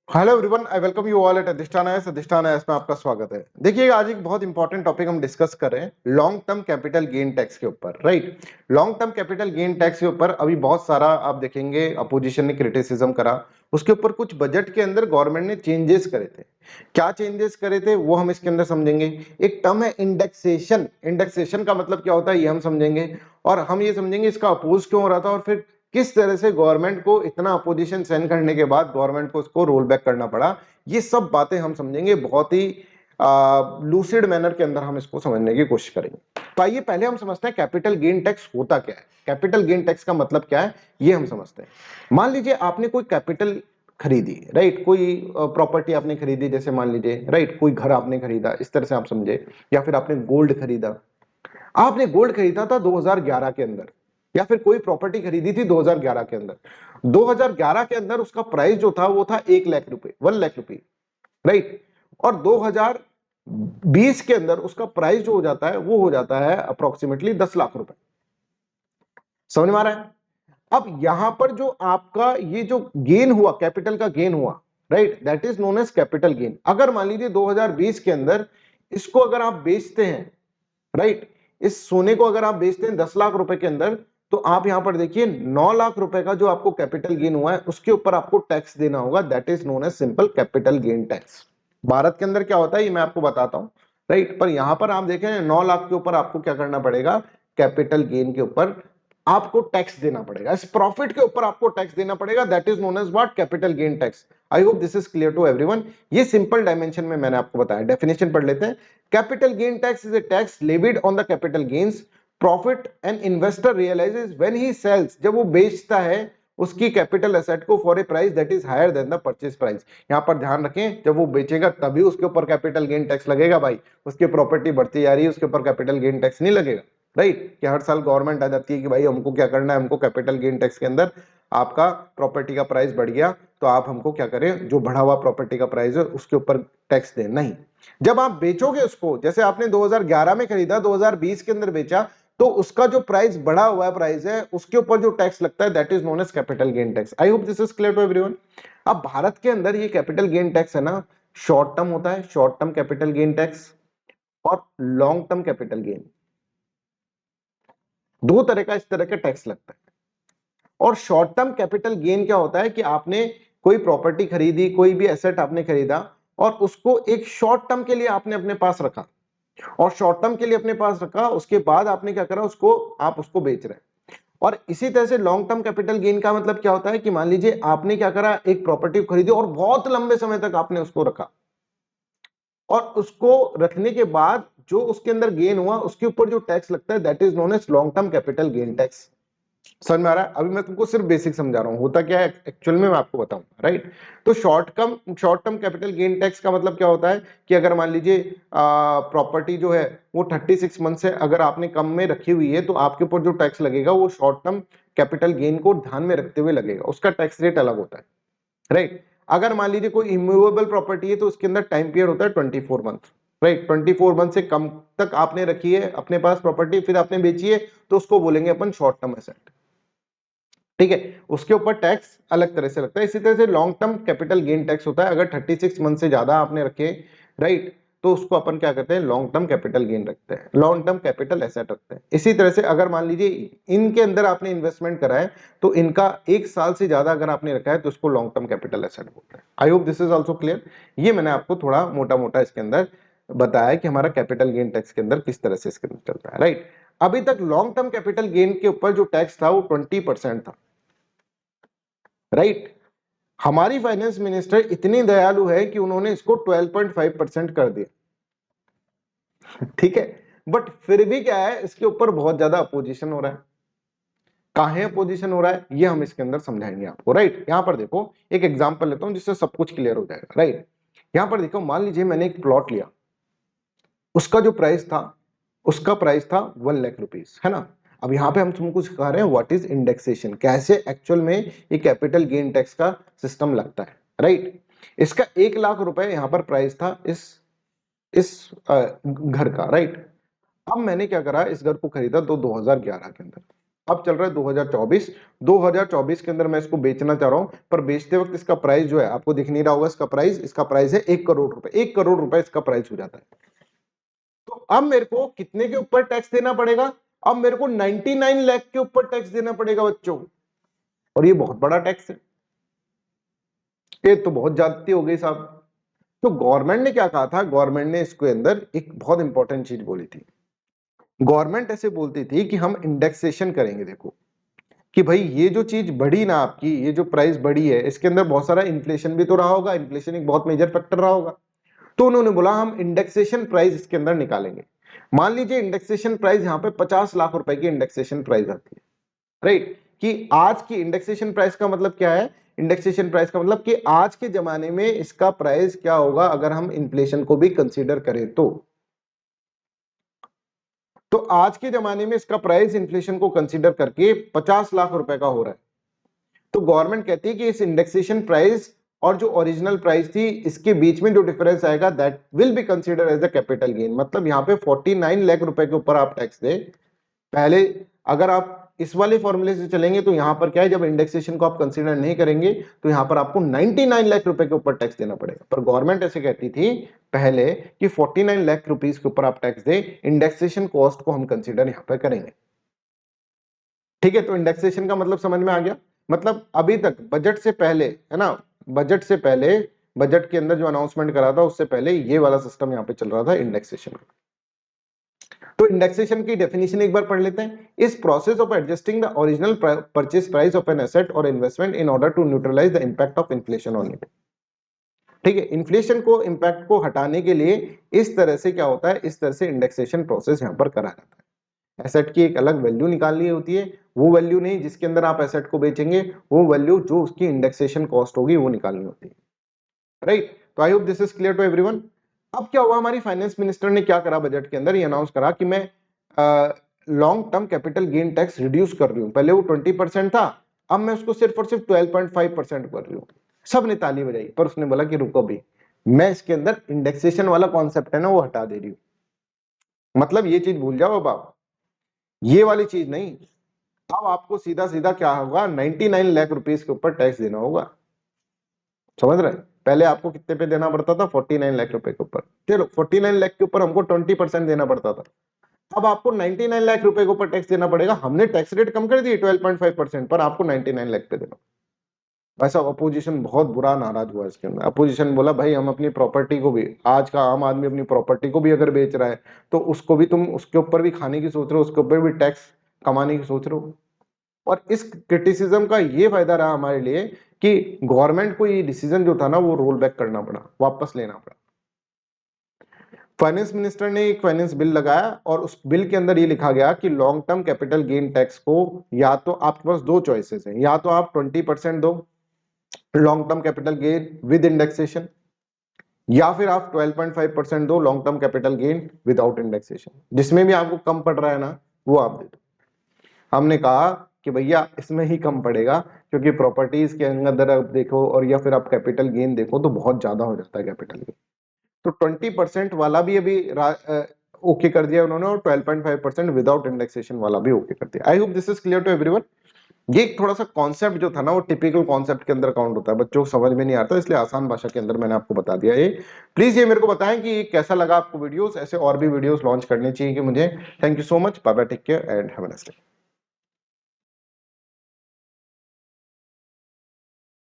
Hello everyone, I welcome you all at अधिष्ठान S में आपका स्वागत है। देखिए, आज एक बहुत इंपॉर्टेंट टॉपिक हम डिस्कस कर रहे हैं long term capital gain tax के ऊपर। Right, long term capital gain tax के ऊपर अभी बहुत सारा आप देखेंगे अपोजिशन ने क्रिटिसिज्म करा। उसके ऊपर कुछ बजट के अंदर गवर्नमेंट ने चेंजेस करे थे। क्या चेंजेस करे थे वो हम इसके अंदर समझेंगे। एक टर्म है इंडेक्सेशन। इंडेक्सेशन का मतलब क्या होता है ये हम समझेंगे, और हम ये समझेंगे इसका अपोज क्यों हो रहा था और फिर किस तरह से गवर्नमेंट को इतना अपोजिशन सेंड करने के बाद गवर्नमेंट को उसको रोल बैक करना पड़ा। ये सब बातें हम समझेंगे बहुत ही लूसिड मैनर के अंदर हम इसको समझने की कोशिश करेंगे। तो आइए पहले हम समझते हैं कैपिटल गेन टैक्स होता क्या है, कैपिटल गेन टैक्स का मतलब क्या है ये हम समझते हैं। मान लीजिए आपने कोई कैपिटल खरीदी, राइट, कोई प्रॉपर्टी आपने खरीदी, जैसे मान लीजिए राइट कोई घर आपने खरीदा, इस तरह से आप समझे, या फिर आपने गोल्ड खरीदा। आपने गोल्ड खरीदा था 2011 के अंदर, या फिर कोई प्रॉपर्टी खरीदी थी 2011 के अंदर। 2011 के अंदर उसका प्राइस जो था वो था 1 लाख रुपए, 1 लाख रुपए, राइट। और 2020 के अंदर उसका प्राइस जो हो जाता है वो हो जाता है अप्रोक्सीमेटली 10 लाख रुपए। समझ में आ रहा है? अब यहां पर जो आपका ये जो गेन हुआ, कैपिटल का गेन हुआ, right, that is known as capital gain. अगर मान लीजिए 2020 के अंदर इसको अगर आप बेचते हैं, राइट, इस सोने को अगर आप बेचते हैं 10 लाख रुपए के अंदर, तो आप यहां पर देखिए 9 लाख रुपए का जो आपको कैपिटल गेन हुआ है उसके ऊपर आपको टैक्स देना होगा। That is known as simple capital gain tax. Bharat के अंदर क्या होता है ये मैं आपको बताता हूं, राइट। पर यहां पर आप देखें 9 लाख के ऊपर आपको क्या करना पड़ेगा, कैपिटल गेन के ऊपर आपको टैक्स देना पड़ेगा, इस प्रॉफिट के ऊपर आपको टैक्स देना पड़ेगा। That is known as what, capital gain tax. I hope this is clear to everyone. ये सिंपल डायमेंशन में मैंने आपको बताया। डेफिनेशन पढ़ लेते हैं। Capital gain tax is a tax levied on the capital gains profit an investor realizes when he sells, जब वो बेचता है उसकी कैपिटल एसेट को for a price that is higher than the purchase price. यहां पर ध्यान रखें, जब वो बेचेगा तभी उसके ऊपर कैपिटल गेन टैक्स लगेगा भाई। उसकी प्रॉपर्टी बढ़ती जा रही है, उसके ऊपर कैपिटल गेन टैक्स नहीं लगेगा, राइट। कि हर साल गवर्नमेंट आ जाती है कि भाई हमको क्या करना है, हमको कैपिटल गेन टैक्स के अंदर आपका प्रॉपर्टी का प्राइस बढ़ गया तो आप हमको क्या करें, जो बढ़ा हुआ प्रॉपर्टी का प्राइस है उसके ऊपर टैक्स दें। नहीं, जब आप बेचोगे उसको, जैसे आपने 2011 में खरीदा, 2020 के अंदर बेचा, तो उसका जो प्राइस बढ़ा हुआ प्राइस है उसके ऊपर जो टैक्स लगता है that is known as capital gain tax. I hope this is clear to everyone. अब भारत के अंदर ये कैपिटल गेन टैक्स है ना, शॉर्ट टर्म होता है, short term capital gain tax, और लॉन्ग टर्म कैपिटल गेन। दो तरह का इस तरह का टैक्स लगता है। और शॉर्ट टर्म कैपिटल गेन क्या होता है कि आपने कोई प्रॉपर्टी खरीदी, कोई भी एसेट आपने खरीदा और उसको एक शॉर्ट टर्म के लिए आपने अपने पास रखा, और शॉर्ट टर्म के लिए अपने पास रखा, उसके बाद आपने क्या करा, उसको आप उसको बेच रहे हैं। और इसी तरह से लॉन्ग टर्म कैपिटल गेन का मतलब क्या होता है कि मान लीजिए आपने क्या करा, एक प्रॉपर्टी खरीदी और बहुत लंबे समय तक आपने उसको रखा, और उसको रखने के बाद जो उसके अंदर गेन हुआ उसके ऊपर जो टैक्स लगता है that is known as long term capital gain tax. समझ में आ रहा है? अभी मैं तुमको सिर्फ बेसिक समझा रहा हूं, होता क्या है एक्चुअल में मैं आपको बताऊंगा, राइट। तो short term capital gain tax का मतलब क्या होता है कि अगर मान लीजिए प्रॉपर्टी जो है वो 36 मंथ से अगर आपने कम में रखी हुई है तो आपके ऊपर जो टैक्स लगेगा वो शॉर्ट टर्म कैपिटल गेन को ध्यान में रखते हुए लगेगा, उसका टैक्स रेट अलग होता है, राइट। अगर मान लीजिए कोई इमूवेबल प्रॉपर्टी है तो उसके अंदर टाइम पीरियड होता है 24 मंथ, राइट। 24 मंथ से कम तक आपने रखी है अपने पास प्रॉपर्टी, फिर आपने बेची है, तो उसको बोलेंगे अपन शॉर्ट टर्म एसेट, ठीक है। उसके ऊपर टैक्स अलग तरह से लगता है। इसी तरह से long term capital gain tax होता है अगर 36 मंथ से ज्यादा आपने रखे, राइट, तो उसको अपन क्या करते हैं, लॉन्ग टर्म कैपिटल गेन रखते हैं, लॉन्ग टर्म कैपिटल एसेट रखते हैं। इसी तरह से अगर मान लीजिए इनके अंदर आपने इन्वेस्टमेंट करा है तो इनका 1 साल से ज्यादा अगर आपने रखा है तो उसको लॉन्ग टर्म कैपिटल एसेट बोलते हैं। आई hope this is also clear. ये मैंने आपको थोड़ा मोटा मोटा इसके अंदर बताया कि हमारा कैपिटल गेन टैक्स के अंदर किस तरह से इसके अंदर चलता है, राइट। अभी तक लॉन्ग टर्म कैपिटल गेन के ऊपर जो टैक्स था वो 20% था, राइट। हमारी फाइनेंस मिनिस्टर इतनी दयालु है कि उन्होंने इसको 12.5% कर दिया, ठीक है। बट फिर भी क्या है, इसके ऊपर बहुत ज्यादा अपोजिशन हो रहा है। काहे अपोजिशन हो रहा है ये हम इसके अंदर समझाएंगे आपको, राइट। यहां पर देखो एक एग्जांपल लेता हूं जिससे सब कुछ क्लियर हो जाएगा, राइट। यहां पर देखो, मान लीजिए मैंने एक प्लॉट लिया, उसका जो प्राइस था, उसका प्राइस था 1 लाख रुपीज, है ना। अब यहाँ पे हम तुमको सिखा रहे हैं व्हाट इज इंडेक्सेशन, कैसे एक्चुअल में ये कैपिटल गेन टैक्स का सिस्टम लगता है, राइट। इसका 1 लाख रुपए यहाँ पर प्राइस था इस घर का, राइट। अब मैंने क्या करा, इस घर को खरीदा तो 2011 के अंदर, अब चल रहा है 2024। 2024 के अंदर मैं इसको बेचना चाह रहा हूं, पर बेचते वक्त इसका प्राइस जो है आपको दिख नहीं रहा होगा, इसका प्राइस है 1 करोड़ रुपए। 1 करोड़ रुपए इसका प्राइस हो जाता है। तो अब मेरे को कितने के ऊपर टैक्स देना पड़ेगा? अब मेरे को 99 लाख के ऊपर टैक्स देना पड़ेगा बच्चों, और ये बहुत बड़ा टैक्स है, ये तो बहुत ज्यादती हो गई साहब। तो गवर्नमेंट ने क्या कहा था? गवर्नमेंट ने इसके अंदर एक बहुत इंपॉर्टेंट चीज बोली थी। गवर्नमेंट ऐसे बोलती थी कि हम इंडेक्सेशन करेंगे। देखो कि भाई ये जो चीज बढ़ी ना आपकी, ये जो प्राइस बढ़ी है, इसके अंदर बहुत सारा इन्फ्लेशन भी तो रहा होगा, इन्फ्लेशन एक बहुत मेजर फैक्टर रहा होगा। तो उन्होंने बोला हम इंडेक्सेशन प्राइस इसके अंदर निकालेंगे। मान लीजिए इंडेक्सेशन प्राइस यहाँ पे 50 लाख रुपए की इंडेक्सेशन प्राइस आती है, राइट? कि आज की इंडेक्सेशन प्राइस का मतलब क्या है? इंडेक्सेशन प्राइस का मतलब कि आज के जमाने में इसका प्राइस क्या होगा अगर हम इन्फ्लेशन को भी कंसीडर करें तो आज के जमाने में इसका प्राइस इन्फ्लेशन को कंसीडर करके 50 लाख रुपए का हो रहा है। तो गवर्नमेंट कहती है कि इस इंडेक्सेशन प्राइस और जो ओरिजिनल प्राइस थी इसके बीच में जो डिफरेंस आएगा that will be consider as the capital gain. मतलब यहाँ पे 49 लाख रुपए के ऊपर आप टैक्स दे। पहले अगर आप इस वाले फॉर्मूले से चलेंगे तो यहां पर क्या है, जब इंडेक्सेशन को आप कंसीडर नहीं करेंगे तो यहां पर आपको 99 लाख रुपए के ऊपर टैक्स देना पड़ेगा। पर गवर्नमेंट ऐसे कहती थी पहले कि 49 लाख रुपीस के ऊपर आप टैक्स दे, इंडेक्सेशन कॉस्ट को हम कंसीडर यहां पर करेंगे। ठीक है, तो इंडेक्सेशन का मतलब समझ में आ गया। मतलब अभी तक बजट से पहले, है ना, बजट से पहले, बजट के अंदर जो अनाउंसमेंट करा था उससे पहले ये वाला सिस्टम यहाँ पे चल रहा था इंडेक्सेशन का। तो इंडेक्सेशन की डेफिनेशन एक बार पढ़ लेते हैं। इस process of adjusting the original purchase price of an asset or investment in order to neutralise the impact of inflation on it. ठीक है, इन्फ्लेशन को, इंपैक्ट को हटाने के लिए इस तरह से क्या होता है, इस तरह से इंडेक्सेशन प्रोसेस यहां पर करा जाता है। एसेट की एक अलग वैल्यू निकालनी होती है, वो वैल्यू नहीं जिसके अंदर आप एसेट को बेचेंगे, वो वैल्यू जो उसकी इंडेक्सेशन कॉस्ट होगी वो निकालनी होती है, राइट? तो I hope this is clear to everyone. अब क्या हुआ, हमारी फाइनेंस मिनिस्टर ने क्या करा, बजट के अंदर ये अनाउंस करा कि मैं long term capital gain tax reduce कर रही हूं। पहले वो 20% था, अब मैं उसको सिर्फ और सिर्फ 12.5% कर रही हूँ। सब ने ताली बजाई, पर उसने बोला कि रुको भी, मैं इसके अंदर इंडेक्सेशन वाला कॉन्सेप्ट है ना वो हटा दे रही हूँ। मतलब ये चीज भूल जाओ अब आप, ये वाली चीज नहीं। अब आपको सीधा सीधा क्या होगा, 99 लाख रुपीस के ऊपर टैक्स देना होगा। समझ रहे? पहले आपको कितने पे देना पड़ता था? 49 लाख रुपए के ऊपर। चलो 49 लाख के ऊपर हमको 20% देना पड़ता था, अब आपको 99 लाख रुपए के ऊपर टैक्स देना पड़ेगा। हमने टैक्स रेट कम कर दी 12.5%, पर आपको 99 लाख पे देना। वैसा अपोजिशन बहुत बुरा नाराज हुआ इसके अंदर। अपोजिशन बोला भाई हम अपनी प्रॉपर्टी को भी, आज का आम आदमी अपनी प्रॉपर्टी को भी अगर बेच रहा है तो उसको भी तुम, उसके ऊपर भी खाने की सोच रहे हो, उसके ऊपर भी टैक्स कमाने की सोच रहे हो। और इस क्रिटिसिज्म का ये फायदा रहा हमारे लिए कि गवर्नमेंट को ये डिसीजन जो था ना वो रोल बैक करना पड़ा, वापस लेना पड़ा। फाइनेंस मिनिस्टर ने एक फाइनेंस बिल लगाया और उस बिल के अंदर ये लिखा गया कि long term capital gain tax को, या तो आपके पास दो चॉइसेस हैं, या तो आप 20% दो long term capital gain with indexation, या फिर आप 12.5% दो long term capital gain without indexation. जिसमें भी आपको कम पड़ रहा है ना वो आप दे दो। हमने कहा कि भैया इसमें ही कम पड़ेगा, क्योंकि प्रॉपर्टीज के अंदर आप देखो और या फिर आप कैपिटल गेन देखो तो बहुत ज्यादा हो जाता है कैपिटल गेन। तो 20% वाला भी अभी ओके कर दिया उन्होंने, और 12.5% विदाउट इंडेक्सेशन वाला भी ओके कर दिया। I hope this is clear to everyone. ये थोड़ा सा कॉन्सेप्ट जो था ना वो टिपिकल कॉन्सेप्ट के अंदर काउंट होता है, बच्चों को समझ में नहीं आता, इसलिए आसान भाषा के अंदर मैंने आपको बता दिया। ये प्लीज ये मेरे को बताएं कि कैसा लगा आपको वीडियोस, ऐसे और भी वीडियोस लॉन्च करने चाहिए कि मुझे। Thank you so much, bye bye, take care and have a nice day.